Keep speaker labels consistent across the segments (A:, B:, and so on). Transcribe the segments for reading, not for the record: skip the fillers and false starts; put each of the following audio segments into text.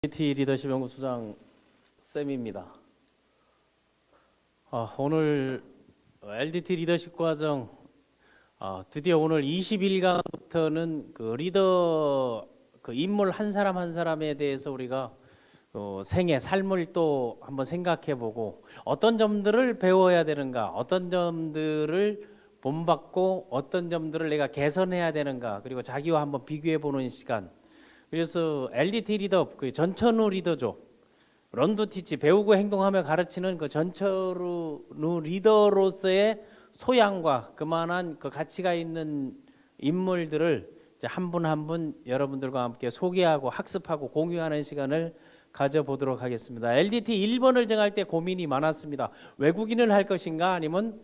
A: LDT 리더십 연구소장 쌤입니다. 오늘 LDT 리더십 과정 드디어 오늘 20일간부터는 그 리더 인물 한 사람 한 사람에 대해서 우리가 생애 삶을 또 한번 생각해보고 어떤 점들을 배워야 되는가, 어떤 점들을 본받고 어떤 점들을 내가 개선해야 되는가, 그리고 자기와 한번 비교해보는 시간. 그래서 LDT 리더, 그 전천후 리더죠. 런두 티치, 배우고 행동하며 가르치는 그 전천후 리더로서의 소양과 그만한 그 가치가 있는 인물들을 한 분 한 분 여러분들과 함께 소개하고 학습하고 공유하는 시간을 가져보도록 하겠습니다. LDT 1번을 정할 때 고민이 많았습니다. 외국인을 할 것인가 아니면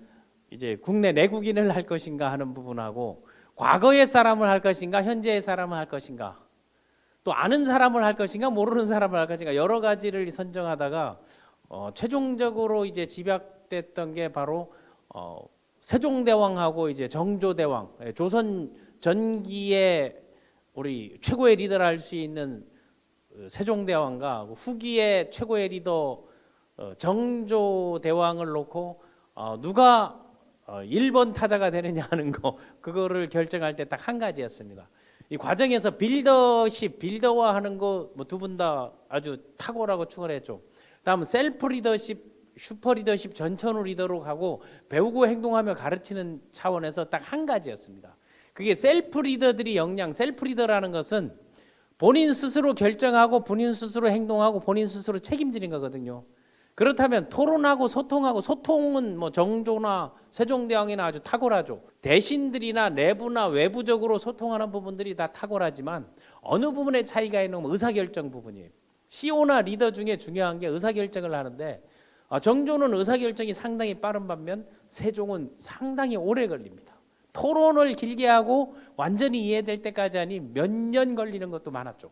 A: 이제 국내 내국인을 할 것인가 하는 부분하고, 과거의 사람을 할 것인가 현재의 사람을 할 것인가, 또 아는 사람을 할 것인가 모르는 사람을 할 것인가, 여러 가지를 선정하다가 최종적으로 이제 집약됐던 게 바로 세종대왕하고 이제 정조대왕, 조선 전기의 우리 최고의 리더를 할 수 있는 세종대왕과 후기의 최고의 리더 정조대왕을 놓고 누가 1번 타자가 되느냐 하는 거, 그거를 결정할 때 딱 한 가지였습니다. 이 과정에서 빌더와 하는 거 뭐 두 분 다 아주 탁월하고 추월했죠. 다음 셀프 리더십, 슈퍼 리더십, 전천후 리더로 가고 배우고 행동하며 가르치는 차원에서 딱 한 가지였습니다. 그게 셀프 리더들이 역량, 셀프 리더라는 것은 본인 스스로 결정하고 본인 스스로 행동하고 본인 스스로 책임지는 거거든요. 그렇다면 토론하고 소통하고, 소통은 뭐 정조나 세종대왕이나 아주 탁월하죠. 대신들이나 내부나 외부적으로 소통하는 부분들이 다 탁월하지만 어느 부분에 차이가 있는 건 의사결정 부분이에요. CEO나 리더 중에 중요한 게 의사결정을 하는데, 정조는 의사결정이 상당히 빠른 반면 세종은 상당히 오래 걸립니다. 토론을 길게 하고 완전히 이해될 때까지 하니 몇 년 걸리는 것도 많았죠.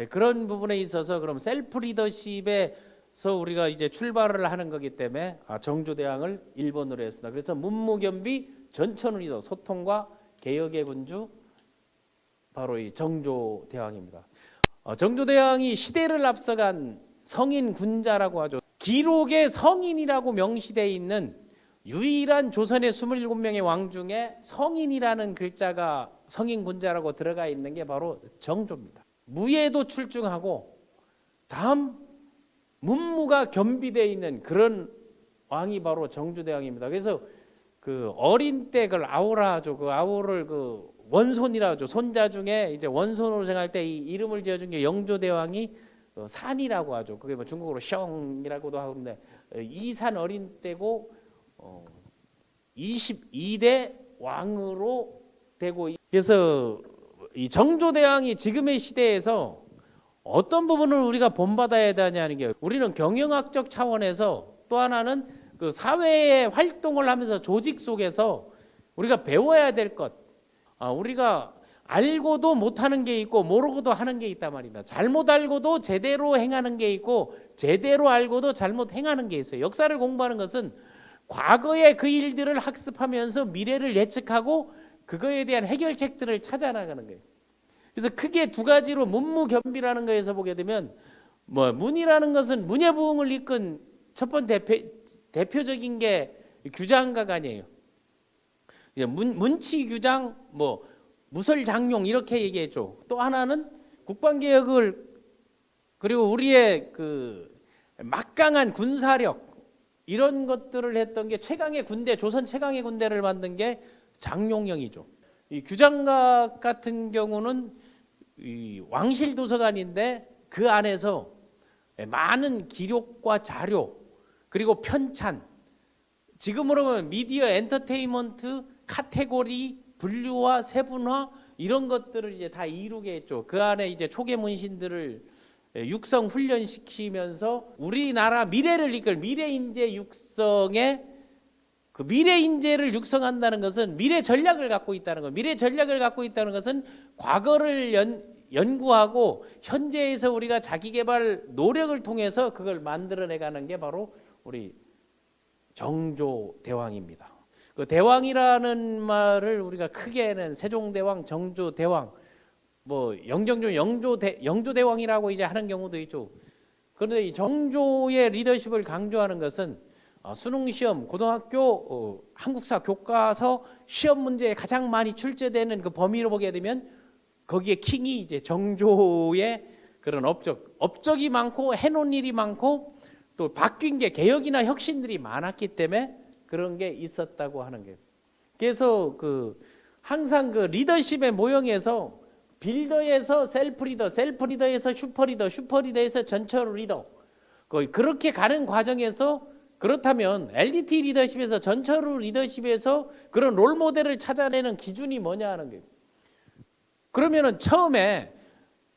A: 그런 부분에 있어서 그럼 셀프 리더십에서 우리가 이제 출발을 하는 거기 때문에 정조대왕을 1번으로 했습니다. 그래서 문무겸비 전천후 리더, 소통과 개혁의 군주, 바로 이 정조대왕입니다. 정조대왕이 시대를 앞서간 성인 군자라고 하죠. 기록에 성인이라고 명시되어 있는 유일한 조선의 27명의 왕 중에 성인이라는 글자가 성인 군자라고 들어가 있는 게 바로 정조입니다. 무예도 출중하고 다음 문무가 겸비되어 있는 그런 왕이 바로 정조대왕입니다. 그래서 그 어린 때 그걸 아우라죠. 그 아우를 그 원손이라고 하죠. 손자 중에 이제 원손으로 생각할 때 이 이름을 지어준 게 영조대왕이 산이라고 하죠. 그게 뭐 중국어로 셩이라고도 하는데, 이 산 어린 때고 22대 왕으로 되고, 그래서 이 정조대왕이 지금의 시대에서 어떤 부분을 우리가 본받아야 되냐는 게, 우리는 경영학적 차원에서, 또 하나는 그 사회에 활동을 하면서 조직 속에서 우리가 배워야 될 것, 우리가 알고도 못하는 게 있고 모르고도 하는 게 있단 말입니다. 잘못 알고도 제대로 행하는 게 있고 제대로 알고도 잘못 행하는 게 있어요. 역사를 공부하는 것은 과거의 그 일들을 학습하면서 미래를 예측하고 그거에 대한 해결책들을 찾아나가는 거예요. 그래서 크게 두 가지로 문무겸비라는 거에서 보게 되면, 문이라는 것은 문예부흥을 이끈 첫 번째 대표적인 게 규장각 아니에요. 문치규장, 무설장용 이렇게 얘기했죠. 또 하나는 국방개혁을, 그리고 우리의 그 막강한 군사력, 이런 것들을 했던 게 최강의 군대, 조선 최강의 군대를 만든 게 장용영이죠. 이 규장각 같은 경우는 이 왕실 도서관인데 그 안에서 많은 기록과 자료, 그리고 편찬, 지금으로 보면 미디어 엔터테인먼트 카테고리 분류와 세분화, 이런 것들을 이제 다 이루게 했죠. 그 안에 이제 초계 문신들을 육성 훈련시키면서 우리나라 미래를 이끌 미래인재 육성에, 그 미래인재를 육성한다는 것은 미래 전략을 갖고 있다는 거. 미래 전략을 갖고 있다는 것은 과거를 연구하고 현재에서 우리가 자기개발 노력을 통해서 그걸 만들어내가는 게 바로 우리 정조대왕입니다. 그 대왕이라는 말을 우리가 크게는 세종대왕, 정조대왕, 뭐 영정조 영조대왕이라고 이제 하는 경우도 있죠. 그런데 이 정조의 리더십을 강조하는 것은 수능 시험, 고등학교 한국사 교과서 시험 문제에 가장 많이 출제되는 그 범위로 보게 되면 거기에 킹이 이제 정조의 그런 업적이 많고 해놓은 일이 많고 또 바뀐 게 개혁이나 혁신들이 많았기 때문에 그런 게 있었다고 하는 거예요. 그래서 그 항상 그 리더십의 모형에서 빌더에서 셀프 리더, 셀프 리더에서 슈퍼 리더, 슈퍼 리더에서 전철 리더, 거의 그렇게 가는 과정에서 그렇다면 LDT 리더십에서 전철 리더십에서 그런 롤 모델을 찾아내는 기준이 뭐냐 하는 거예요. 그러면은 처음에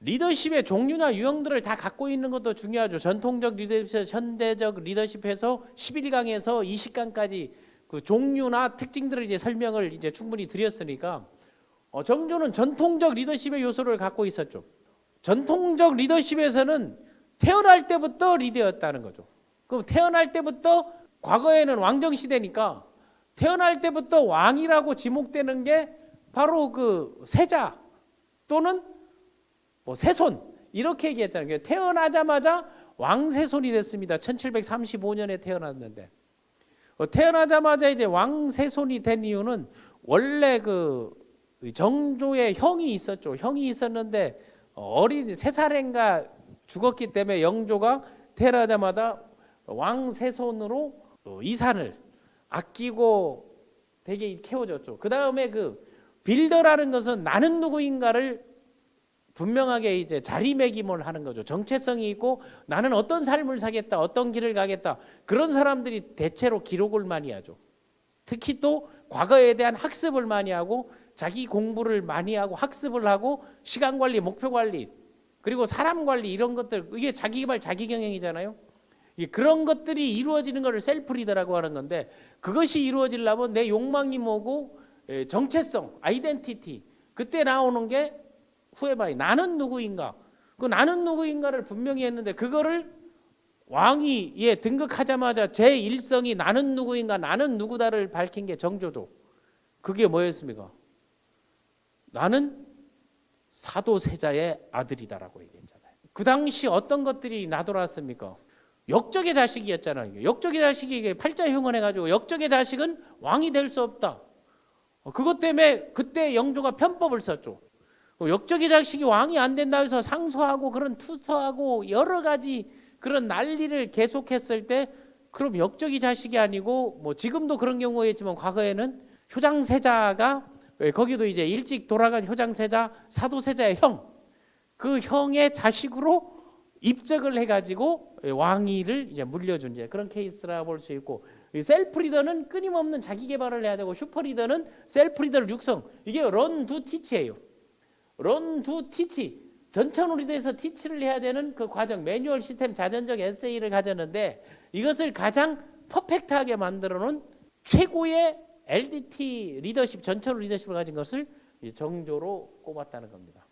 A: 리더십의 종류나 유형들을 다 갖고 있는 것도 중요하죠. 전통적 리더십에서 현대적 리더십에서 11강에서 20강까지 그 종류나 특징들을 이제 설명을 이제 충분히 드렸으니까 정조는 전통적 리더십의 요소를 갖고 있었죠. 전통적 리더십에서는 태어날 때부터 리더였다는 거죠. 그럼 태어날 때부터 과거에는 왕정 시대니까 태어날 때부터 왕이라고 지목되는 게 바로 그 세자 또는 뭐 세손 이렇게 얘기했잖아요. 태어나자마자 왕세손이 됐습니다. 1735년에 태어났는데 태어나자마자 이제 왕세손이 된 이유는 원래 그 정조의 형이 있었죠. 형이 있었는데 어린 3살인가 죽었기 때문에 영조가 태어나자마자 왕세손으로 이산을 아끼고 되게 키워줬죠. 그 다음에 그 빌더라는 것은 나는 누구인가를 분명하게 이제 자리매김을 하는 거죠. 정체성이 있고 나는 어떤 삶을 사겠다, 어떤 길을 가겠다. 그런 사람들이 대체로 기록을 많이 하죠. 특히 또 과거에 대한 학습을 많이 하고 자기 공부를 많이 하고 학습을 하고 시간 관리, 목표 관리, 그리고 사람 관리 이런 것들 이게 자기 개발, 자기 경영이잖아요. 그런 것들이 이루어지는 것을 셀프 리더라고 하는 건데 그것이 이루어지려면 내 욕망이 뭐고 정체성, 아이덴티티 그때 나오는 게 후에바이 나는 누구인가 그 나는 누구인가를 분명히 했는데 그거를 왕이 등극하자마자 제1성이 나는 누구인가 나는 누구다를 밝힌 게 정조죠. 그게 뭐였습니까? 나는 사도세자의 아들이다라고 얘기했잖아요. 그 당시 어떤 것들이 나돌았습니까? 역적의 자식이었잖아요. 역적의 자식이 팔자흉언해가지고 역적의 자식은 왕이 될 수 없다. 그것 때문에 그때 영조가 편법을 썼죠. 역적의 자식이 왕이 안 된다 해서 상소하고 그런 투서하고 여러 가지 그런 난리를 계속했을 때 그럼 역적의 자식이 아니고 뭐 지금도 그런 경우가 있지만 과거에는 효장세자가 거기도 이제 일찍 돌아간 효장세자 사도세자의 형 그 형의 자식으로 입적을 해가지고 왕위를 이제 물려준 그런 케이스라 볼 수 있고 셀프 리더는 끊임없는 자기 개발을 해야 되고 슈퍼 리더는 셀프 리더를 육성 이게 런 두 티치예요. 런 두 티치 전천 리더에서 티치를 해야 되는 그 과정 매뉴얼 시스템 자전적 에세이를 가졌는데 이것을 가장 퍼펙트하게 만들어 놓은 최고의 LDT 리더십 전천 리더십을 가진 것을 정조로 꼽았다는 겁니다.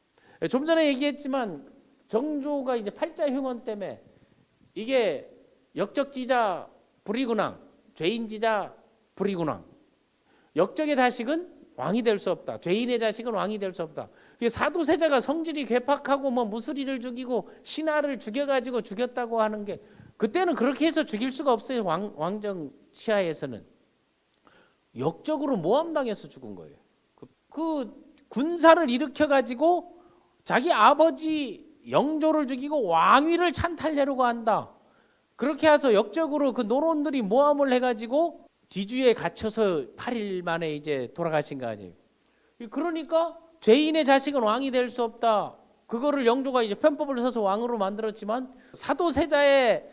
A: 좀 전에 얘기했지만 정조가 이제 팔자흉언 때문에 이게 역적지자 불이군왕, 죄인지자 불이군왕. 역적의 자식은 왕이 될 수 없다. 죄인의 자식은 왕이 될 수 없다. 사도세자가 성질이 괴팍하고 뭐 무수리를 죽이고 신하를 죽여가지고 죽였다고 하는 게 그때는 그렇게 해서 죽일 수가 없어요. 왕정 시하에서는 역적으로 모함당해서 죽은 거예요. 그 군사를 일으켜가지고 자기 아버지 영조를 죽이고 왕위를 찬탈하려고 한다. 그렇게 해서 역적으로 그 노론들이 모함을 해가지고 뒤주에 갇혀서 8일 만에 이제 돌아가신 거 아니에요. 그러니까 죄인의 자식은 왕이 될 수 없다. 그거를 영조가 이제 편법을 써서 왕으로 만들었지만 사도세자의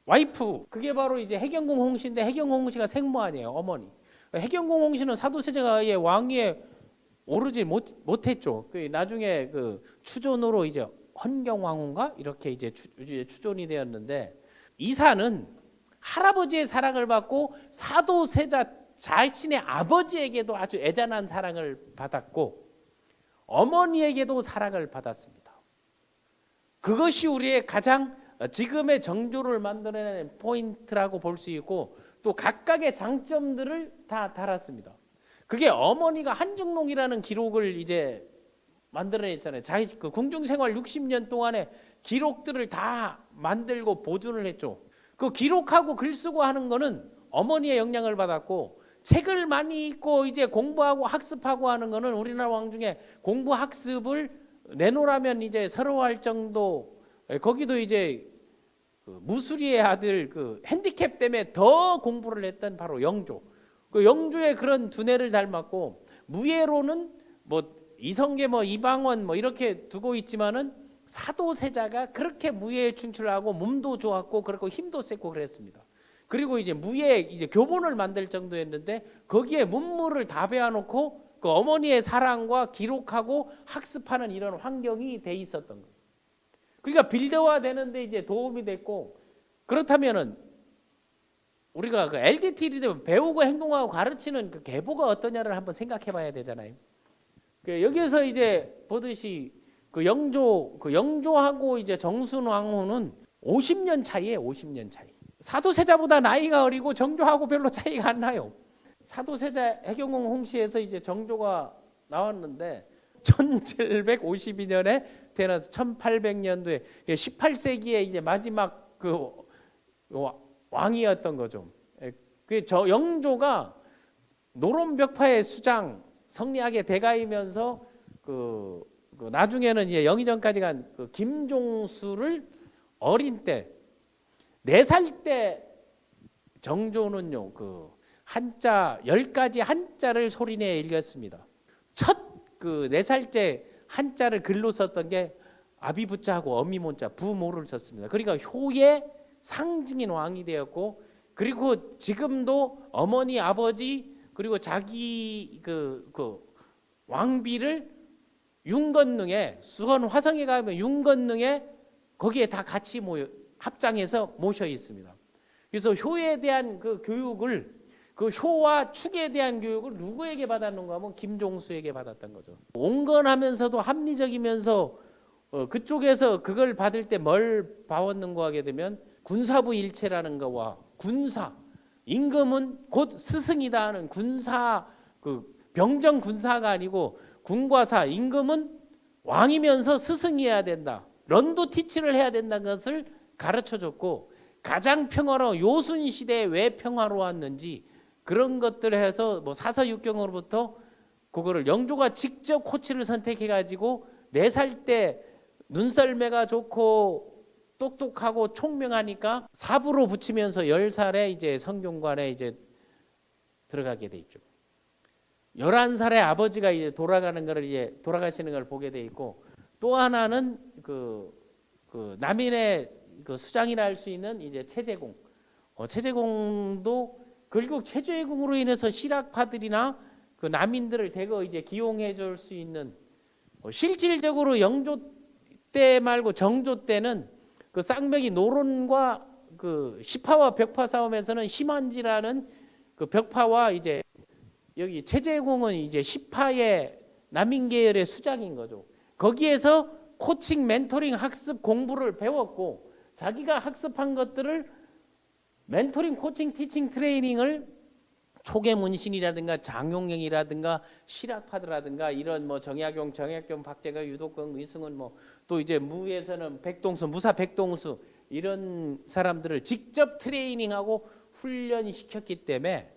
A: 와이프 그게 바로 이제 해경궁 홍씨인데 해경궁 홍씨가 생모 아니에요. 어머니. 해경궁 홍씨는 사도세자가 왕위에 오르지 못했죠. 나중에 그 추존으로 이제 헌경왕후인가 이렇게 이제 추존이 되었는데 이사는 할아버지의 사랑을 받고 사도세자 자신의 아버지에게도 아주 애잔한 사랑을 받았고 어머니에게도 사랑을 받았습니다. 그것이 우리의 가장 지금의 정조를 만들어낸 포인트라고 볼 수 있고 또 각각의 장점들을 다 달았습니다. 그게 어머니가 한중롱이라는 기록을 이제 만들어냈잖아요. 자기 그 궁중생활 60년 동안에 기록들을 다 만들고 보존을 했죠. 그 기록하고 글 쓰고 하는 거는 어머니의 영향을 받았고, 책을 많이 읽고 이제 공부하고 학습하고 하는 거는 우리나라 왕 중에 공부 학습을 내놓으라면 이제 서러워할 정도. 거기도 이제 그 무수리의 아들 그 핸디캡 때문에 더 공부를 했던 바로 영조. 그 영조의 그런 두뇌를 닮았고, 무예로는 뭐 이성계 뭐 이방원 뭐 이렇게 두고 있지만은 사도세자가 그렇게 무예에 충실하고 몸도 좋았고 그렇고 힘도 셌고 그랬습니다. 그리고 이제 무예 이제 교본을 만들 정도였는데 거기에 문물을 다 배워놓고 그 어머니의 사랑과 기록하고 학습하는 이런 환경이 돼 있었던 거예요. 그러니까 빌드화 되는데 이제 도움이 됐고, 그렇다면은 우리가 그 LDT를 되면 배우고 행동하고 가르치는 그 계보가 어떠냐를 한번 생각해 봐야 되잖아요. 여기서 이제 보듯이 그 영조하고 이제 정순왕후는 50년 차이에요. 50년 차이. 사도세자보다 나이가 어리고 정조하고 별로 차이가 안 나요. 사도세자 해경궁 홍시에서 이제 정조가 나왔는데 1752년에 태어나서 1800년도에 18세기에 이제 마지막 그 왕이었던 거죠. 저 영조가 노론벽파의 수장 성리학의 대가이면서 그 나중에는 이제 영의정까지 간 그 김종수를 어린 때 4살 때 정조는요 그 한자 10가지 한자를 소리내 읽었습니다. 첫 그 4살째 한자를 글로 썼던 게 아비부자하고 어미문자 부모를 썼습니다. 그러니까 효의 상징인 왕이 되었고, 그리고 지금도 어머니 아버지 그리고 자기 그 왕비를 윤건능에 수건 화성에 가면 윤건능에 거기에 다 같이 합장해서 모셔 있습니다. 그래서 효에 대한 그 교육을 그 효와 축에 대한 교육을 누구에게 받았는가 하면 김종수에게 받았던 거죠. 온건하면서도 합리적이면서 그쪽에서 그걸 받을 때 뭘 봐왔는가 하게 되면 군사부 일체라는 거와 군사, 임금은 곧 스승이다 하는 군사, 그 병정 군사가 아니고 군과사, 임금은 왕이면서 스승이어야 된다. 런도 티치를 해야 된다는 것을 가르쳐줬고, 가장 평화로운 요순 시대에 왜 평화로웠는지 그런 것들을 해서 뭐 사서육경으로부터 그거를 영조가 직접 코치를 선택해 가지고 4살 때 눈썰매가 좋고 똑똑하고 총명하니까 사부로 붙이면서 10살에 이제 성균관에 이제 들어가게 돼 있죠. 11살에 아버지가 이제 돌아가시는 걸 보게 돼 있고, 또 하나는 그 남인의 그 수장이라 할 수 있는 이제 최재공. 최재공도 결국 최재공으로 인해서 실학파들이나 그 남인들을 대거 이제 기용해 줄 수 있는, 실질적으로 영조 때 말고 정조 때는 그 쌍벽이 노론과 그 시파와 벽파 싸움에서는 심한지라는 그 벽파와 이제 여기 최재공은 이제 시파의 남인 계열의 수장인 거죠. 거기에서 코칭, 멘토링, 학습, 공부를 배웠고, 자기가 학습한 것들을 멘토링, 코칭, 티칭, 트레이닝을 초계문신이라든가 장용영이라든가 실학파드라든가 이런 뭐 정약용, 박재가, 유독근, 이승은 뭐 또 이제 무에서는 백동수, 무사 백동수 이런 사람들을 직접 트레이닝하고 훈련시켰기 때문에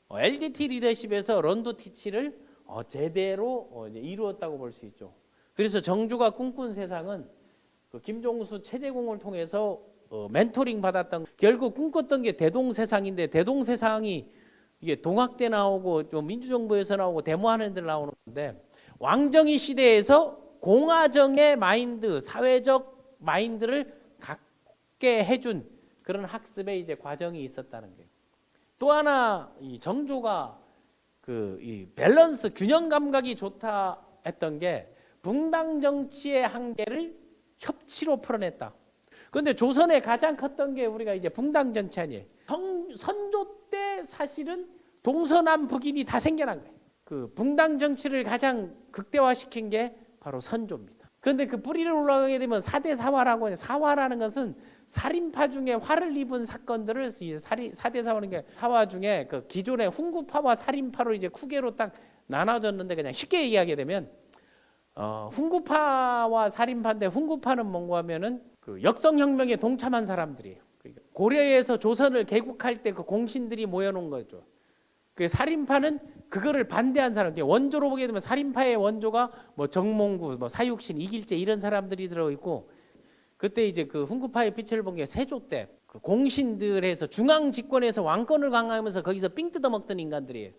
A: LDT 리더십에서 런도 티치를 제대로 이루었다고 볼 수 있죠. 그래서 정조가 꿈꾼 세상은 그 김종수, 최재공을 통해서 멘토링 받았던, 결국 꿈꿨던 게 대동세상인데, 대동세상이 이게 동학대 나오고 좀 민주정부에서 나오고 데모하는 데들 나오는 건데, 왕정이 시대에서 공화정의 마인드, 사회적 마인드를 갖게 해준 그런 학습의 이제 과정이 있었다는 거예요. 또 하나 이 정조가 이 밸런스 균형 감각이 좋다 했던 게 붕당 정치의 한계를 협치로 풀어냈다. 그런데 조선에 가장 컸던 게 우리가 이제 붕당 정치 아니에요. 선조 때 사실은 동서남북인이 다 생겨난 거예요. 그 붕당 정치를 가장 극대화시킨 게 바로 선조입니다. 그런데 그 뿌리를 올라가게 되면 사대 사화라고 해요. 사화라는 것은 살인파 중에 화를 입은 사건들을 사대 사화는 게 사화 중에 그 기존의 훈구파와 살인파로 이제 쿠계로 딱 나눠졌는데, 그냥 쉽게 얘기하게 되면 훈구파와 살인파인데 훈구파는 뭔가 하면은 그 역성혁명에 동참한 사람들이에요. 그러니까 고려에서 조선을 개국할 때 그 공신들이 모여놓은 거죠. 그 살인파는 그거를 반대한 사람. 원조로 보게 되면 살인파의 원조가 뭐 정몽구, 뭐 사육신, 이길제 이런 사람들이 들어 있고, 그때 이제 그 훈구파의 빛을 본 게 세조 때 그 공신들에서 중앙 집권에서 왕권을 강화하면서 거기서 삥 뜯어 먹던 인간들이에요.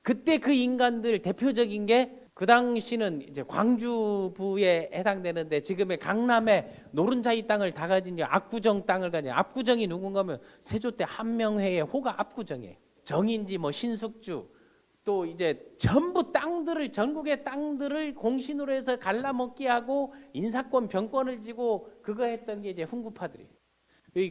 A: 그때 그 인간들 대표적인 게 그 당시는 이제 광주부에 해당되는데 지금의 강남의 노른자이 땅을 다 가진 압구정 땅을 가진, 압구정이 누군가면 세조 때 한명회의 호가 압구정이에요. 정인지 뭐 신숙주 또 이제 전부 땅들을, 전국의 땅들을 공신으로 해서 갈라먹기 하고 인사권 병권을 쥐고 그거 했던 게 이제 훈구파들이에요.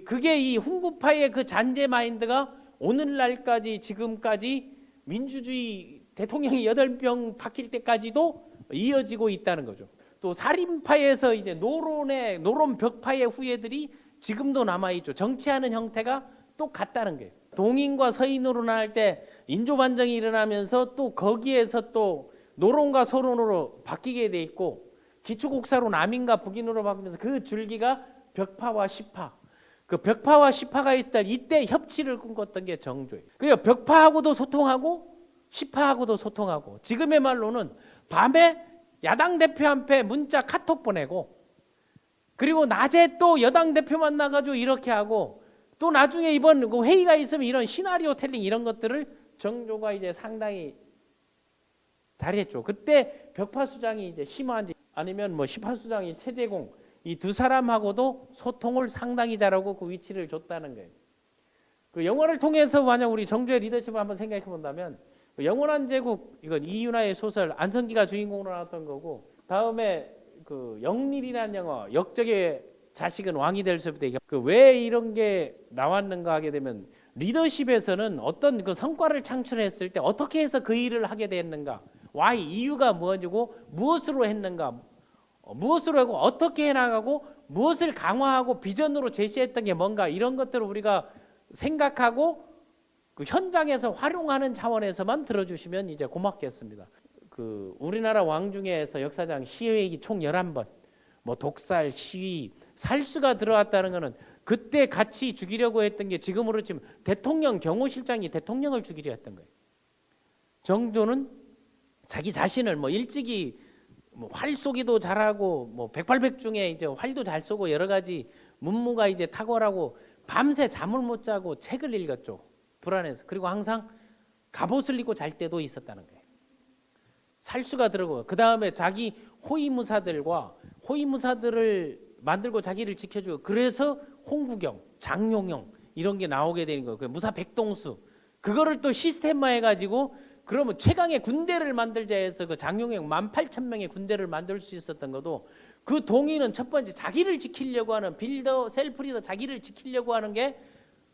A: 그게 이 훈구파의 그 잔재 마인드가 오늘날까지 지금까지 민주주의 대통령이 8명 바뀔 때까지도 이어지고 있다는 거죠. 또 살인파에서 이제 노론 벽파의 후예들이 지금도 남아 있죠. 정치하는 형태가 똑같다는 거예요. 동인과 서인으로 나갈 때 인조반정이 일어나면서 또 거기에서 또 노론과 서론으로 바뀌게 돼 있고, 기초국사로 남인과 북인으로 바뀌면서 그 줄기가 벽파와 시파, 그 벽파와 시파가 있을 때 이때 협치를 꿈꿨던 게 정조예요. 그러니까 벽파하고도 소통하고 시파하고도 소통하고, 지금의 말로는 밤에 야당 대표한테 문자 카톡 보내고, 그리고 낮에 또 여당 대표 만나가지고 이렇게 하고, 또 나중에 이번 그 회의가 있으면 이런 시나리오 텔링 이런 것들을 정조가 이제 상당히 잘했죠. 그때 벽파 수장이 이제 심한지 아니면 뭐 시파 수장이 최재공, 이 두 사람하고도 소통을 상당히 잘하고 그 위치를 줬다는 거예요. 그 영화를 통해서 만약 우리 정조의 리더십을 한번 생각해 본다면, 그 영원한 제국, 이건 이윤아의 소설 안성기가 주인공으로 나왔던 거고, 다음에 그 영릴이라는 영화, 역적의 자식은 왕이 될 수부터, 그 왜 이런 게 나왔는가 하게 되면 리더십에서는 어떤 그 성과를 창출했을 때 어떻게 해서 그 일을 하게 됐는가, why, 이유가 무엇이고 무엇으로 했는가, 무엇으로 하고 어떻게 해나가고 무엇을 강화하고 비전으로 제시했던 게 뭔가, 이런 것들을 우리가 생각하고 그 현장에서 활용하는 차원에서만 들어주시면 이제 고맙겠습니다. 그 우리나라 왕 중에서 역사상 시위기 총 11번, 뭐 독살, 시위, 살수가 들어왔다는 것은 그때 같이 죽이려고 했던 게 지금으로 치면 대통령 경호실장이 대통령을 죽이려 했던 거예요. 정조는 자기 자신을 뭐 일찍이 뭐 활 쏘기도 잘하고 뭐 백발백중에 이제 활도 잘 쏘고 여러 가지 문무가 이제 탁월하고 밤새 잠을 못 자고 책을 읽었죠. 불안해서. 그리고 항상 갑옷을 입고 잘 때도 있었다는 거예요. 살수가 들어오고, 그 다음에 자기 호위무사들을 만들고 자기를 지켜주고, 그래서 홍구경, 장용영 이런 게 나오게 되는 거예요. 무사 백동수, 그거를 또 시스템화해가지고 그러면 최강의 군대를 만들자 해서 그 장용영 18,000명의 군대를 만들 수 있었던 것도, 그 동의는 첫 번째 자기를 지키려고 하는 빌더, 셀프리더, 자기를 지키려고 하는 게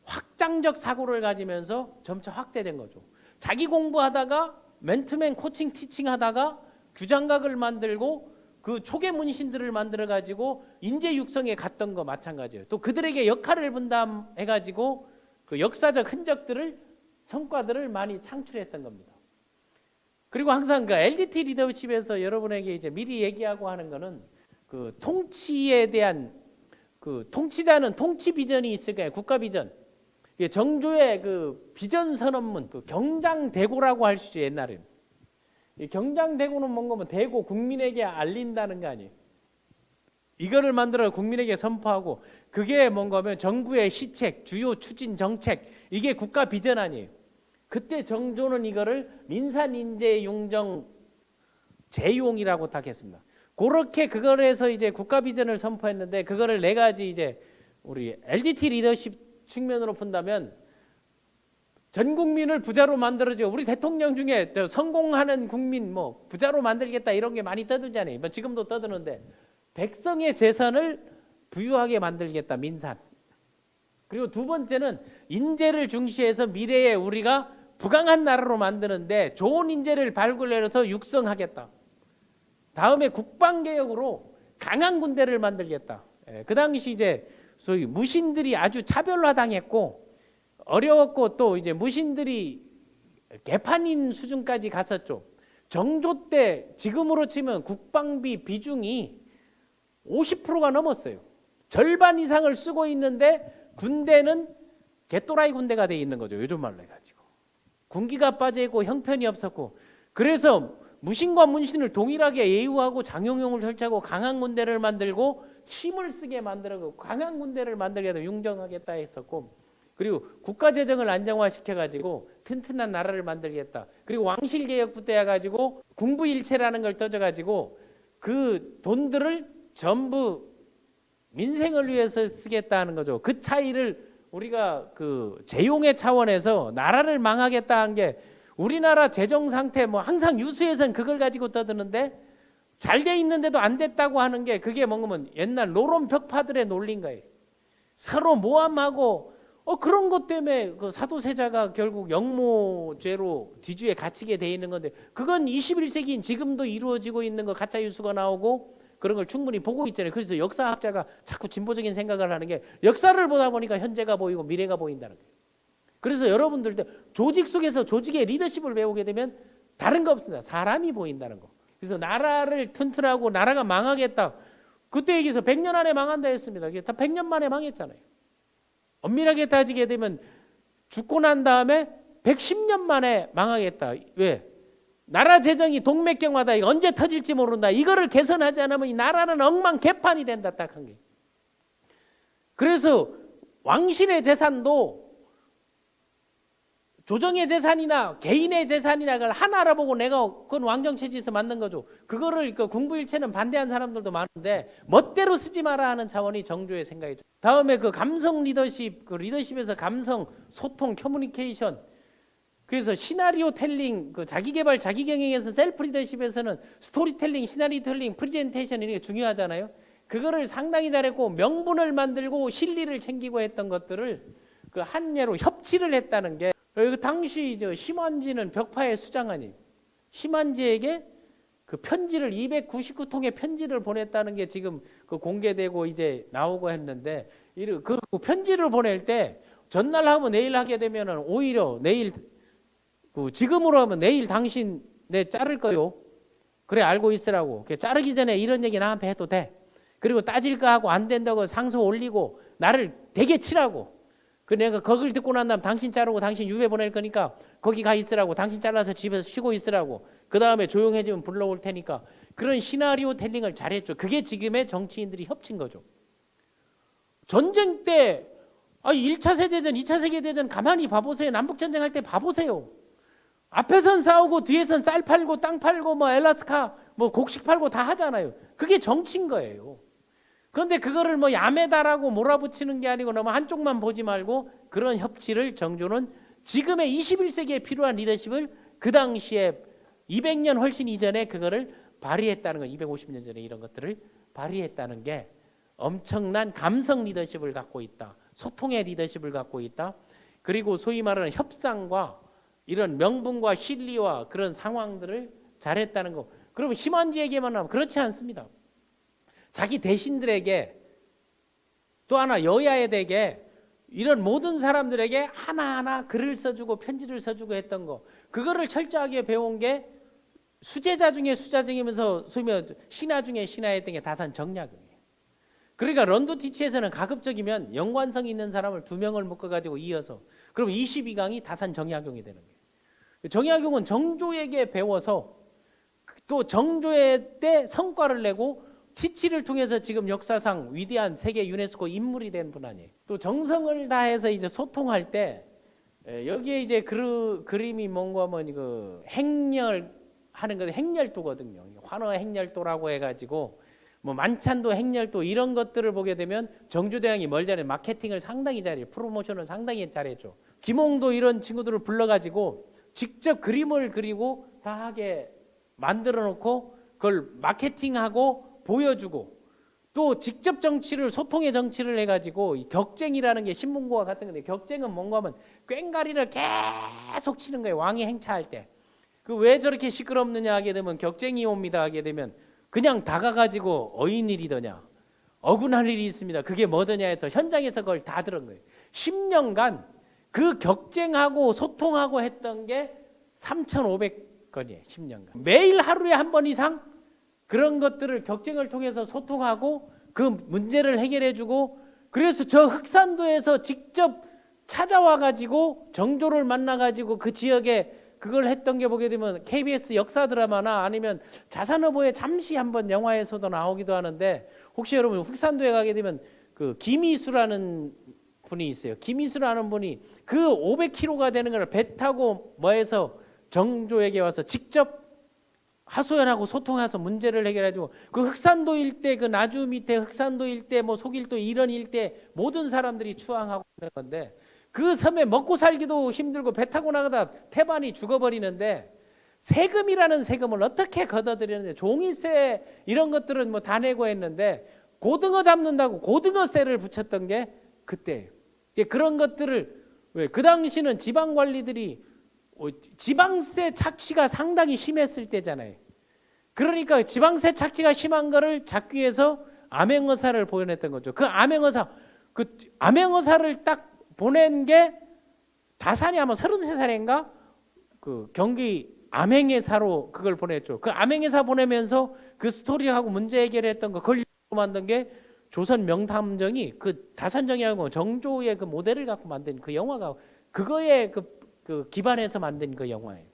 A: 확장적 사고를 가지면서 점차 확대된 거죠. 자기 공부하다가 맨투맨 코칭 티칭 하다가 규장각을 만들고 그 초계 문신들을 만들어 가지고 인재 육성에 갔던 거 마찬가지예요. 또 그들에게 역할을 분담해 가지고 그 역사적 흔적들을, 성과들을 많이 창출했던 겁니다. 그리고 항상 그 LDT 리더십에서 여러분에게 이제 미리 얘기하고 하는 거는, 그 통치에 대한, 그 통치자는 통치 비전이 있을 거예요. 국가 비전. 정조의 그 비전 선언문, 그 경장대고라고 할 수 있죠. 옛날에는 이 경장대고는 뭔가 면 대고, 국민에게 알린다는 거 아니에요. 이거를 만들어 국민에게 선포하고, 그게 뭔가 하면 정부의 시책, 주요 추진 정책, 이게 국가 비전 아니에요. 그때 정조는 이거를 민산인재융정 재용이라고 딱 했습니다. 그렇게 그걸 해서 이제 국가 비전을 선포했는데, 그거를 4가지 이제 우리 LDT 리더십 측면으로 본다면, 전 국민을 부자로 만들어줘. 우리 대통령 중에 성공하는 국민 뭐 부자로 만들겠다 이런 게 많이 떠들잖아요. 지금도 떠드는데, 백성의 재산을 부유하게 만들겠다, 민산. 그리고 두 번째는 인재를 중시해서 미래에 우리가 부강한 나라로 만드는데 좋은 인재를 발굴해서 육성하겠다. 다음에 국방개혁으로 강한 군대를 만들겠다. 그 당시 이제 소위 무신들이 아주 차별화당했고 어려웠고, 또 이제 무신들이 개판인 수준까지 갔었죠. 정조 때 지금으로 치면 국방비 비중이 50%가 넘었어요. 절반 이상을 쓰고 있는데 군대는 개또라이 군대가 돼 있는 거죠. 요즘 말로 해가지고. 군기가 빠져있고 형편이 없었고, 그래서 무신과 문신을 동일하게 예우하고 장용용을 설치하고 강한 군대를 만들고 힘을 쓰게 만들고 강한 군대를 만들게 해서 융정하겠다 했었고, 그리고 국가재정을 안정화시켜가지고 튼튼한 나라를 만들겠다. 그리고 왕실개혁부터 해가지고 군부일체라는 걸 떠져가지고 그 돈들을 전부 민생을 위해서 쓰겠다는 거죠. 그 차이를 우리가 그 재용의 차원에서 나라를 망하겠다 한 게, 우리나라 재정 상태 뭐 항상 뉴스에서는 그걸 가지고 떠드는데 잘 돼 있는데도 안 됐다고 하는 게, 그게 뭔가면 옛날 노론 벽파들의 논리인 거예요. 서로 모함하고 그런 것 때문에 그 사도세자가 결국 영모죄로 뒤주에 갇히게 돼 있는 건데, 그건 21세기인 지금도 이루어지고 있는 거, 가짜 뉴스가 나오고 그런 걸 충분히 보고 있잖아요. 그래서 역사학자가 자꾸 진보적인 생각을 하는 게, 역사를 보다 보니까 현재가 보이고 미래가 보인다는 거예요. 그래서 여러분들도 조직 속에서 조직의 리더십을 배우게 되면 다른 거 없습니다. 사람이 보인다는 거. 그래서 나라를 튼튼하고 나라가 망하겠다, 그때 얘기해서 100년 안에 망한다 했습니다. 다 100년 만에 망했잖아요. 엄밀하게 따지게 되면 죽고 난 다음에 110년 만에 망하겠다. 왜? 나라 재정이 동맥경화다. 이거 언제 터질지 모른다. 이거를 개선하지 않으면 이 나라는 엉망개판이 된다. 딱 한 게. 그래서 왕실의 재산도 조정의 재산이나 개인의 재산이나 그걸 하나 알아보고 내가 그건 왕정체제에서 만든 거죠. 그거를 그 군부일체는 반대한 사람들도 많은데 멋대로 쓰지 마라 하는 차원이 정조의 생각이죠. 다음에 그 감성 리더십, 그 리더십에서 감성, 소통, 커뮤니케이션. 그래서 시나리오 텔링, 그 자기개발, 자기경영에서 셀프 리더십에서는 스토리텔링, 시나리오 텔링, 프레젠테이션 이런 게 중요하잖아요. 그거를 상당히 잘했고 명분을 만들고 실리를 챙기고 했던 것들을 그 한 예로 협치를 했다는 게, 그 당시 저 심한지는 벽파의 수장관이 심한지에게 그 편지를 299통의 편지를 보냈다는 게 지금 그 공개되고 이제 나오고 했는데, 그 편지를 보낼 때 전날 하면 내일 하게 되면은 오히려 내일 그 지금으로 하면 내일 당신 내 자를 거요. 그래 알고 있으라고. 자르기 전에 이런 얘기 나한테 해도 돼. 그리고 따질 거 하고 안 된다고 상소 올리고 나를 되게 치라고. 그 내가 거길 듣고 난 다음 당신 자르고 당신 유배 보낼 거니까 거기 가 있으라고. 당신 잘라서 집에서 쉬고 있으라고. 그 다음에 조용해지면 불러올 테니까. 그런 시나리오 텔링을 잘했죠. 그게 지금의 정치인들이 협친 거죠. 전쟁 때 1차 세계대전, 2차 세계대전 가만히 봐보세요. 남북전쟁 할 때 봐보세요. 앞에선 싸우고 뒤에선 쌀 팔고 땅 팔고 뭐 엘라스카 뭐 곡식 팔고 다 하잖아요. 그게 정치인 거예요. 그런데 그거를 뭐 야매다라고 몰아붙이는 게 아니고 너무 한쪽만 보지 말고 그런 협치를 정조는 지금의 21세기에 필요한 리더십을 그 당시에 200년 훨씬 이전에 그거를 발휘했다는 거, 250년 전에 이런 것들을 발휘했다는 게 엄청난 감성 리더십을 갖고 있다. 소통의 리더십을 갖고 있다. 그리고 소위 말하는 협상과 이런 명분과 실리와 그런 상황들을 잘했다는 거. 그러면 심한지에게만 하면 그렇지 않습니다. 자기 대신들에게, 또 하나 여야에게, 이런 모든 사람들에게 하나하나 글을 써주고 편지를 써주고 했던 거, 그거를 철저하게 배운 게 수제자 중에 수자중이면서 소위 말해 신하 중에 신하였던 게 다산 정약용이에요. 그러니까 런두티치에서는 가급적이면 연관성 있는 사람을 2명을 묶어가지고 이어서, 그럼 22강이 다산 정약용이 되는 거예요. 정약용은 정조에게 배워서 또 정조의 때 성과를 내고 티치를 통해서 지금 역사상 위대한 세계 유네스코 인물이 된 분 아니에요. 또 정성을 다해서 이제 소통할 때 여기에 이제 그림이 뭔가 하면 그 행렬하는 거 행렬도거든요. 환호 행렬도라고 해가지고 뭐 만찬도 행렬도 이런 것들을 보게 되면 정조대왕이 뭘 잘해? 마케팅을 상당히 잘해요. 프로모션을 상당히 잘했죠. 김홍도 이런 친구들을 불러가지고 직접 그림을 그리고 다하게 만들어 놓고 그걸 마케팅하고 보여주고, 또 직접 정치를, 소통의 정치를 해가지고 격쟁이라는 게 신문고와 같은 건데, 격쟁은 뭔가 하면 꽹가리를 계속 치는 거예요. 왕이 행차할 때. 그 왜 저렇게 시끄럽느냐 하게 되면, 격쟁이 옵니다 하게 되면 그냥 다가가지고 어인 일이더냐 억울할 일이 있습니다. 그게 뭐더냐 해서 현장에서 그걸 다 들은 거예요. 10년간 그 격쟁하고 소통하고 했던 게 3,500 건이에요. 10년간. 매일 하루에 한 번 이상 그런 것들을 격쟁을 통해서 소통하고 그 문제를 해결해주고, 그래서 저 흑산도에서 직접 찾아와 가지고 정조를 만나 가지고 그 지역에 그걸 했던 게 보게 되면 KBS 역사 드라마나 아니면 자산어보에 잠시 한번 영화에서도 나오기도 하는데, 혹시 여러분 흑산도에 가게 되면 그 김이수라는 분이 있어요. 김이수라는 분이 그 500km가 되는 걸 배 타고 뭐해서 정조에게 와서 직접 하소연하고 소통해서 문제를 해결해주고, 그 흑산도 일대, 그 나주 밑에 흑산도 일대, 뭐 속일도 이런 일대 모든 사람들이 추앙하고 있는 건데, 그 섬에 먹고 살기도 힘들고 배 타고 나가다 태반이 죽어버리는데 세금이라는 세금을 어떻게 걷어들이는데, 종이세 이런 것들은 뭐 다 내고 했는데 고등어 잡는다고 고등어세를 붙였던 게 그때예요. 그런 것들을 왜 그 당시는 지방 관리들이 지방세 착취가 상당히 심했을 때잖아요. 그러니까 지방세 착취가 심한 거를 잡기 위해서 암행어사를 보내냈던 거죠. 그 암행어사를 딱 보낸 게 다산이 아마 33살인가 그 경기 암행회사로 그걸 보냈죠. 그 암행회사 보내면서 그 스토리하고 문제 해결했던 거 그걸 만든 게 조선 명탐정이 그 다산정이하고 정조의 그 모델을 갖고 만든 그 영화가 그거에 그 기반해서 만든 그 영화예요.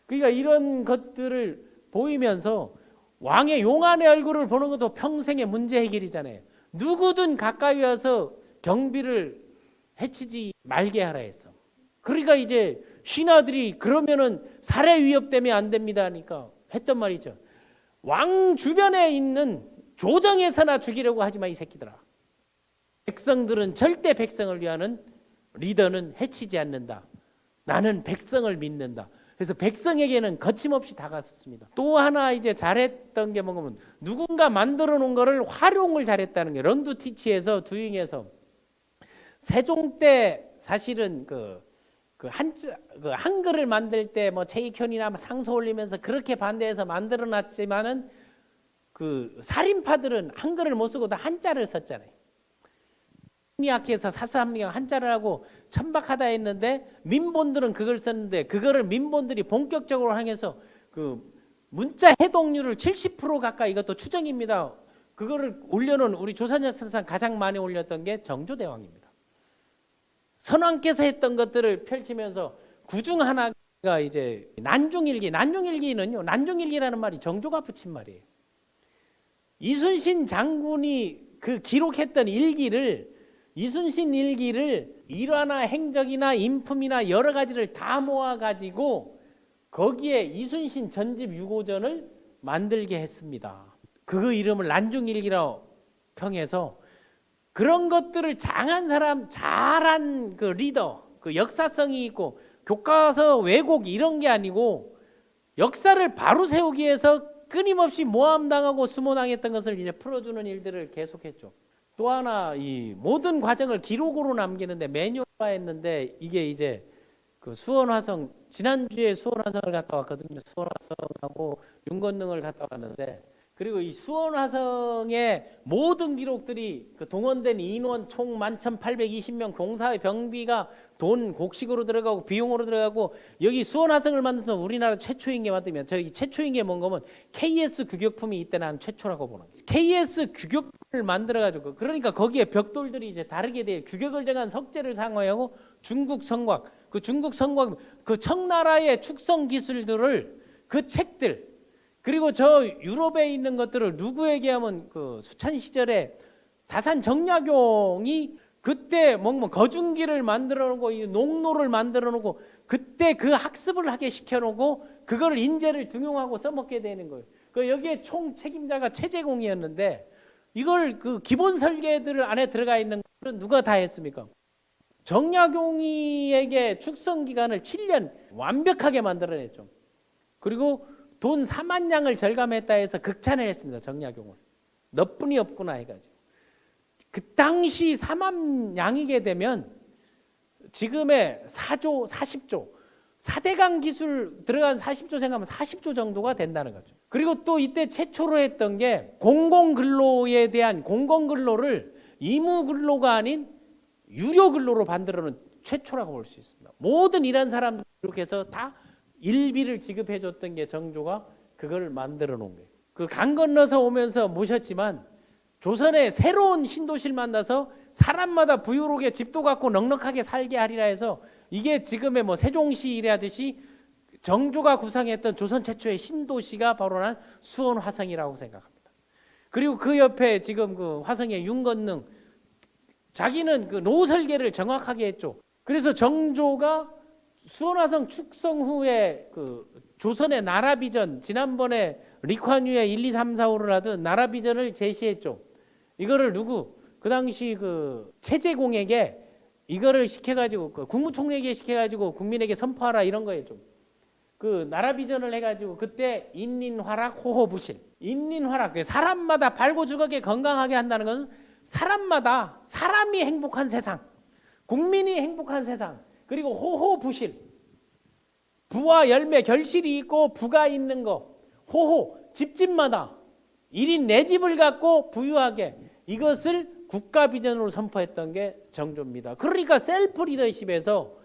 A: 그러니까 이런 것들을 보이면서 왕의 용안의 얼굴을 보는 것도 평생의 문제 해결이잖아요. 누구든 가까이 와서 경비를 해치지 말게 하라 했어. 그러니까 이제 신하들이 그러면은 살해 위협되면 안 됩니다 하니까 했던 말이죠. 왕 주변에 있는 조정에서나 죽이려고 하지 마 이 새끼들아. 백성들은 절대 백성을 위하는 리더는 해치지 않는다. 나는 백성을 믿는다. 그래서 백성에게는 거침없이 다가섰습니다. 또 하나 이제 잘했던 게 뭐냐면 누군가 만들어 놓은 거를 활용을 잘했다는 게, 런두티치에서 두잉에서 세종 때 사실은 그 한글을 만들 때 뭐 체익현이나 상소 올리면서 그렇게 반대해서 만들어 놨지만은 그 살인파들은 한글을 못 쓰고 다 한자를 썼잖아요. 약해서 사사합리가 한자를 하고 천박하다 했는데 민본들은 그걸 썼는데, 그거를 민본들이 본격적으로 향해서 그 문자 해독률을 70% 가까이, 이것도 추정입니다. 그거를 올려놓은 우리 조선 역사상 가장 많이 올렸던 게 정조대왕입니다. 선왕께서 했던 것들을 펼치면서 그중 하나가 이제 난중일기. 난중일기는요, 난중일기라는 말이 정조가 붙인 말이에요. 이순신 장군이 그 기록했던 일기를, 이순신 일기를 일화나 행적이나 인품이나 여러 가지를 다 모아가지고 거기에 이순신 전집 유고전을 만들게 했습니다. 그 이름을 난중일기라고 평해서 그런 것들을 장한 사람, 잘한 그 리더, 그 역사성이 있고 교과서 왜곡 이런 게 아니고 역사를 바로 세우기 위해서 끊임없이 모함당하고 수모당했던 것을 이제 풀어주는 일들을 계속했죠. 또 하나 이 모든 과정을 기록으로 남기는데 매뉴얼화했는데, 이게 이제 그 수원화성, 지난주에 수원화성을 갔다 왔거든요. 수원화성하고 윤건능을 갔다 왔는데, 그리고 이 수원화성의 모든 기록들이 그 동원된 인원 총 11,820명, 공사의 병비가 돈 곡식으로 들어가고 비용으로 들어가고, 여기 수원화성을 만들어서 우리나라 최초인 게 맞으면, 저기 최초인 게 뭔가 하면 KS 규격품이 이때 난 최초라고 보는 거예요. KS 규격품을 만들어가지고, 그러니까 거기에 벽돌들이 이제 다르게 돼 규격을 정한 석재를 사용하고 중국 성곽, 그 중국 성곽, 그 청나라의 축성 기술들을 그 책들, 그리고 저 유럽에 있는 것들을 누구에게 하면 그 수찬 시절에 다산 정약용이 그때 뭐 거중기를 만들어 놓고 이 농로를 만들어 놓고 그때 그 학습을 하게 시켜 놓고 그걸 인재를 등용하고 써먹게 되는 거예요. 그 여기에 총 책임자가 최재공이었는데, 이걸 그 기본 설계들 안에 들어가 있는 것은 누가 다 했습니까? 정약용이에게 축성 기간을 7년 완벽하게 만들어냈죠. 그리고 돈 4만 냥을 절감했다 해서 극찬을 했습니다. 정약용을. 너뿐이 없구나 해가지고. 그 당시 4만 냥이게 되면 지금의 4조, 40조, 4대강 기술 들어간 40조 생각하면 40조 정도가 된다는 거죠. 그리고 또 이때 최초로 했던 게 공공근로에 대한 공공근로를 의무근로가 아닌 유료근로로 만들어놓은 최초라고 볼 수 있습니다. 모든 일한 사람들 이렇게 해서 다 일비를 지급해 줬던 게 정조가 그걸 만들어 놓은 거예요. 그 강 건너서 오면서 모셨지만 조선의 새로운 신도시를 만나서 사람마다 부유롭게 집도 갖고 넉넉하게 살게 하리라 해서 이게 지금의 뭐 세종시 이라듯이 정조가 구상했던 조선 최초의 신도시가 바로 난 수원 화성이라고 생각합니다. 그리고 그 옆에 지금 그 화성의 윤건능, 자기는 그 노후 설계를 정확하게 했죠. 그래서 정조가 수원 화성 축성 후에 그 조선의 나라 비전, 지난번에 리콴유의 1, 2, 3, 4, 5를 하던 나라 비전을 제시했죠. 이거를 누구? 그 당시 그 최재공에게 이거를 시켜가지고 그 국무총리에게 시켜가지고 국민에게 선포하라 이런 거였죠. 그 나라 비전을 해가지고 그때 인민화락 호호부실, 인민화락, 사람마다 발고 죽게 건강하게 한다는 것은 사람마다 사람이 행복한 세상, 국민이 행복한 세상, 그리고 호호부실, 부와 열매 결실이 있고 부가 있는 거, 호호 집집마다 1인 내 집을 갖고 부유하게, 이것을 국가 비전으로 선포했던 게 정조입니다. 그러니까 셀프 리더십에서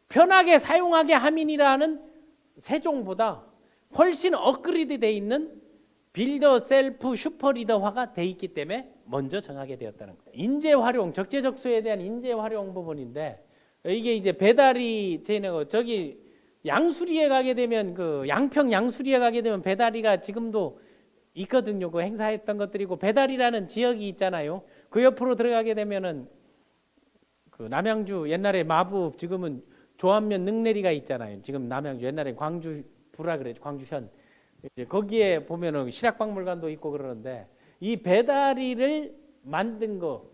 A: 편하게 사용하게 함이라는 세종보다 훨씬 업그레이드 돼 있는 빌더 셀프 슈퍼 리더화가 돼 있기 때문에 먼저 정하게 되었다는 거예요. 인재 활용, 적재적소에 대한 인재 활용 부분인데, 이게 이제 배다리 저기 양수리에 가게 되면 그 양평 양수리에 가게 되면 배다리가 지금도 있거든요. 그 행사했던 것들이고, 배다리라는 지역이 있잖아요. 그 옆으로 들어가게 되면은 그 남양주 옛날에 마부, 지금은 조안면 능내리가 있잖아요. 지금 남양주 옛날에 광주 부라 그랬죠. 광주현. 이제 거기에 보면은 실학박물관도 있고 그러는데, 이 배다리를 만든 거,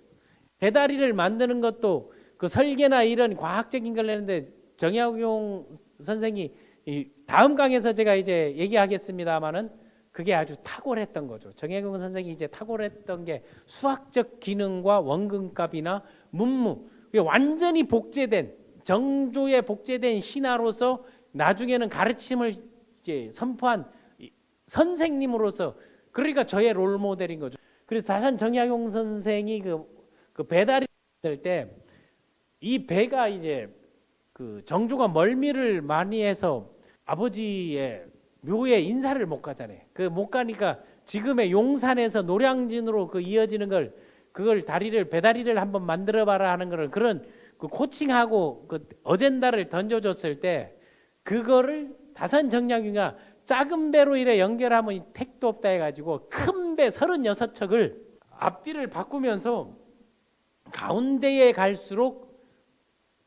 A: 배다리를 만드는 것도 그 설계나 이런 과학적인 걸 내는데 정약용 선생이 다음 강에서 제가 이제 얘기하겠습니다만은 그게 아주 탁월했던 거죠. 정약용 선생이 이제 탁월했던 게 수학적 기능과 원근값이나 문무, 완전히 복제된, 정조의 복제된 신하로서 나중에는 가르침을 이제 선포한 선생님으로서, 그러니까 저의 롤 모델인 거죠. 그래서 다산 정약용 선생이 그 배다리 될 때 이 배가 이제 그 정조가 멀미를 많이 해서 아버지의 묘에 인사를 못 가잖아요. 그 못 가니까 지금의 용산에서 노량진으로 그 이어지는 걸, 그걸 배다리를 한번 만들어봐라 하는 거를, 그런 그 코칭하고 그 어젠다를 던져줬을 때, 그거를 다산 정약용이가 작은 배로 이래 연결하면 택도 없다 해가지고 큰 배 36척을 앞뒤를 바꾸면서 가운데에 갈수록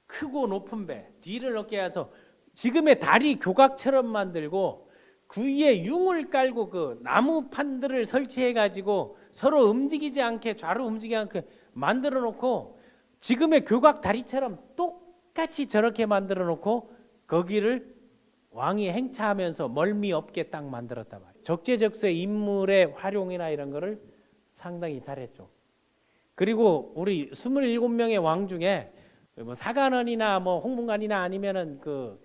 A: 크고 높은 배, 뒤를 높게 해서 지금의 다리 교각처럼 만들고, 그 위에 융을 깔고 그 나무판들을 설치해가지고 서로 움직이지 않게, 좌로 움직이지 않게 만들어 놓고, 지금의 교각 다리처럼 똑같이 저렇게 만들어 놓고 거기를 왕이 행차하면서 멀미 없게 딱 만들었단 말이에요. 적재적소의 인물의 활용이나 이런 거를 상당히 잘했죠. 그리고 우리 27명의 왕 중에 뭐 사관원이나 뭐 홍문관이나 아니면은 그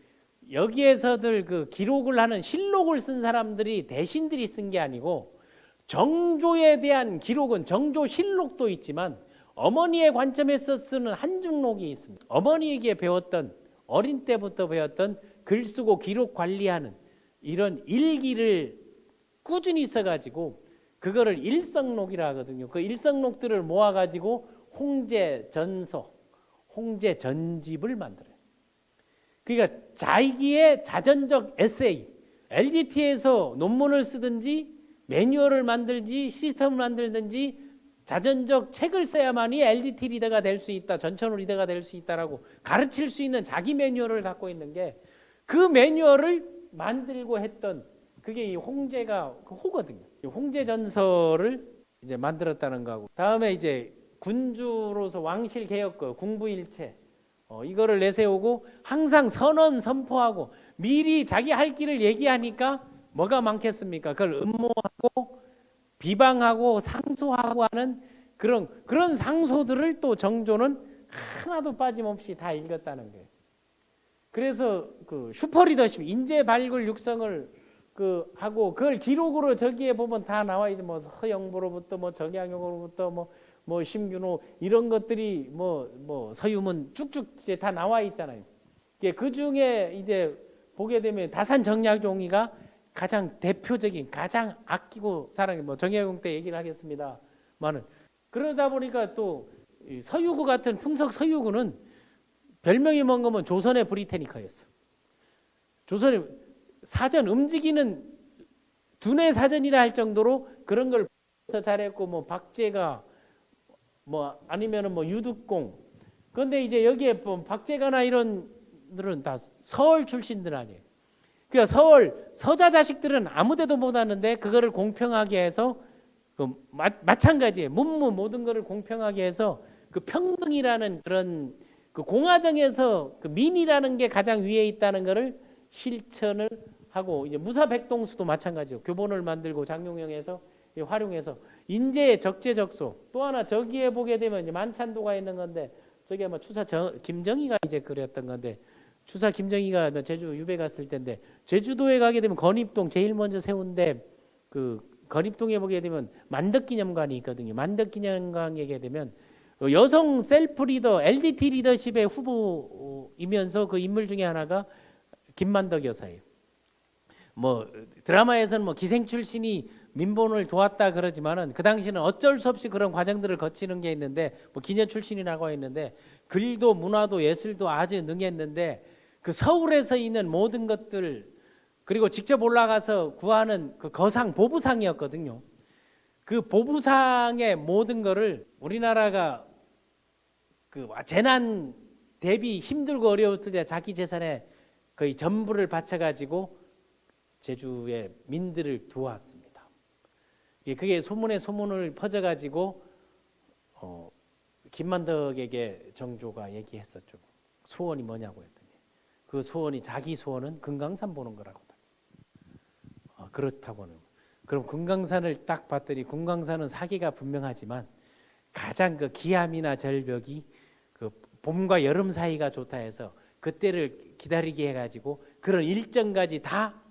A: 여기에서들 그 기록을 하는 실록을 쓴 사람들이 대신들이 쓴 게 아니고, 정조에 대한 기록은 정조실록도 있지만 어머니의 관점에서 쓰는 한중록이 있습니다. 어머니에게 배웠던, 어린 때부터 배웠던 글 쓰고 기록 관리하는 이런 일기를 꾸준히 써가지고 그거를 일성록이라 하거든요. 그 일성록들을 모아가지고 홍제전서, 홍제전집을 만들어요. 그러니까 자기의 자전적 에세이, LDT에서 논문을 쓰든지 매뉴얼을 만들지 시스템을 만들든지 자전적 책을 써야만이 LDT 리더가 될 수 있다, 전천후 리더가 될 수 있다라고 가르칠 수 있는 자기 매뉴얼을 갖고 있는 게, 그 매뉴얼을 만들고 했던 그게 이 홍제가 그 호거든요. 홍제전서를 이제 만들었다는 거고, 다음에 이제 군주로서 왕실 개혁, 궁부일체 이거를 내세우고 항상 선언 선포하고 미리 자기 할 길을 얘기하니까 뭐가 많겠습니까? 그걸 음모하고 비방하고 상소하고 하는 그런 상소들을 또 정조는 하나도 빠짐없이 다 읽었다는 거예요. 그래서 그 슈퍼 리더십, 인재 발굴 육성을 그 하고, 그걸 기록으로 저기에 보면 다 나와 있죠. 뭐 서영보로부터 뭐 정약용으로부터 뭐 심균호 이런 것들이 뭐 서유문 쭉쭉 이제 다 나와 있잖아요. 그 중에 이제 보게 되면 다산 정약용이가 가장 대표적인 가장 아끼고 사랑해 뭐 정약용 때 얘기를 하겠습니다만은 그러다 보니까 또 서유구 같은 풍석 서유구는 별명이 뭔 거면 조선의 브리테니커였어. 조선의 사전 움직이는 두뇌 사전이라 할 정도로 그런 걸 잘했고 뭐 박제가 뭐 아니면은 뭐 유득공. 그런데 이제 여기에 뭐 박제가나 이런 들은 다 서울 출신들 아니에요. 그러니까 서울 서자 자식들은 아무데도 못 왔는데 그거를 공평하게 해서 그 마찬가지예요. 문무 모든 거를 공평하게 해서 그 평등이라는 그런 그 공화정에서 그 민이라는 게 가장 위에 있다는 거를 실천을 하고 이제 무사백동수도 마찬가지요. 교본을 만들고 장용영에서 활용해서 인재의 적재적소 또 하나 저기에 보게 되면 이제 만찬도가 있는 건데 저기 아마 추사 김정희가 이제 그렸던 건데 추사 김정희가 제주 유배 갔을 텐데 제주도에 가게 되면 건입동 제일 먼저 세운데 그 건입동에 보게 되면 만덕기념관이 있거든요. 만덕기념관에 가게 되면 여성 셀프 리더 LDT 리더십의 후보이면서 그 인물 중에 하나가 김만덕 여사예요. 뭐 드라마에서는 뭐 기생 출신이 민본을 도왔다 그러지만은 그 당시는 어쩔 수 없이 그런 과정들을 거치는 게 있는데 뭐 기녀 출신이라고 했는데 글도 문화도 예술도 아주 능했는데 그 서울에서 있는 모든 것들 그리고 직접 올라가서 구하는 그 거상 보부상이었거든요. 그 보부상의 모든 거를 우리나라가 그 재난 대비 힘들고 어려웠을 때 자기 재산의 거의 전부를 바쳐가지고 제주의 민들을 도왔습니다. 그게 소문에 소문을 퍼져가지고 김만덕에게 정조가 얘기했었죠. 소원이 뭐냐고 했더니 그 소원이 자기 소원은 금강산 보는 거라고. 그렇다고는. 그럼 금강산을 딱 봤더니 금강산은 사기가 분명하지만 가장 그 기암이나 절벽이 그 봄과 여름 사이가 좋다 해서 그때를 기다리게 해가지고 그런 일정까지 다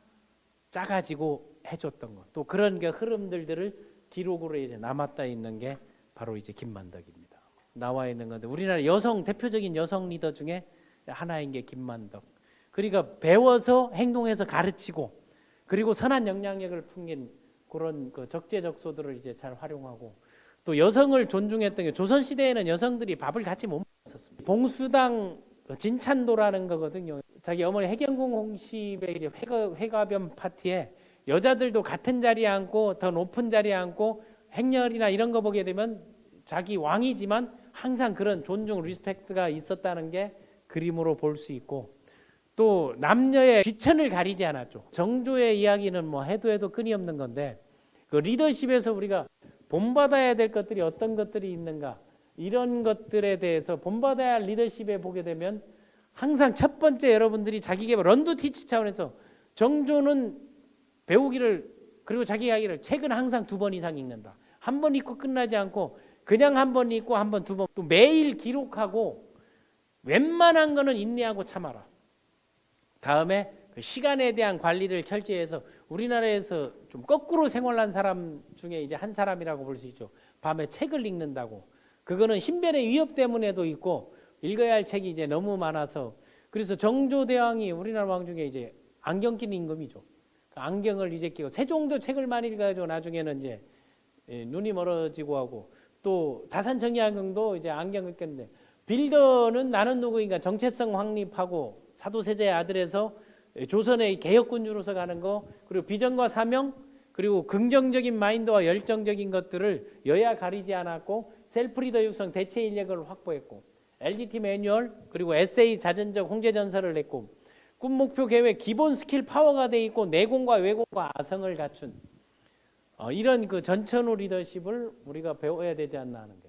A: 짜가지고 해줬던 것. 또 그런 그 흐름들을 기록으로 이제 남았다 있는 게 바로 이제 김만덕입니다. 나와 있는 건데 우리나라 여성 대표적인 여성 리더 중에 하나인 게 김만덕. 그러니까 배워서 행동해서 가르치고 그리고 선한 영향력을 풍긴 그런 그 적재적소들을 이제 잘 활용하고 또 여성을 존중했던 게 조선 시대에는 여성들이 밥을 같이 못 먹었습니다. 봉수당 진찬도라는 거거든요. 자기 어머니 해경궁 홍씨의 회가변 파티에 여자들도 같은 자리에 앉고 더 높은 자리에 앉고 행렬이나 이런 거 보게 되면 자기 왕이지만 항상 그런 존중, 리스펙트가 있었다는 게 그림으로 볼 수 있고 또 남녀의 귀천을 가리지 않았죠. 정조의 이야기는 뭐 해도 끊임없는 건데 그 리더십에서 우리가 본받아야 될 것들이 어떤 것들이 있는가 이런 것들에 대해서 본받아야 할 리더십에 보게 되면 항상 첫 번째 여러분들이 자기 개발 런두 티치 차원에서 정조는 배우기를 그리고 자기 이야기를 책은 항상 2번 이상 읽는다. 한 번 읽고 끝나지 않고 그냥 한 번 읽고 한 번, 2번 또 매일 기록하고 웬만한 거는 인내하고 참아라. 다음에 그 시간에 대한 관리를 철저히 해서 우리나라에서 좀 거꾸로 생활한 사람 중에 이제 한 사람이라고 볼 수 있죠. 밤에 책을 읽는다고. 그거는 신변의 위협 때문에도 있고 읽어야 할 책이 이제 너무 많아서 그래서 정조대왕이 우리나라 왕 중에 이제 안경 끼는 임금이죠. 그 안경을 이제 끼고 세종도 책을 많이 읽어가지고 나중에는 이제 눈이 멀어지고 하고 또 다산 정약용도 이제 안경을 꼈는데 빌더는 나는 누구인가 정체성 확립하고 사도세자의 아들에서 조선의 개혁군주로서 가는 거 그리고 비전과 사명 그리고 긍정적인 마인드와 열정적인 것들을 여야 가리지 않았고 셀프리더 육성 대체 인력을 확보했고 LDT 매뉴얼 그리고 에세이 자전적 홍제전설을 냈고 꿈 목표 계획 기본 스킬 파워가 돼 있고 내공과 외공과 아성을 갖춘 이런 그 전천후 리더십을 우리가 배워야 되지 않나 하는 거예요.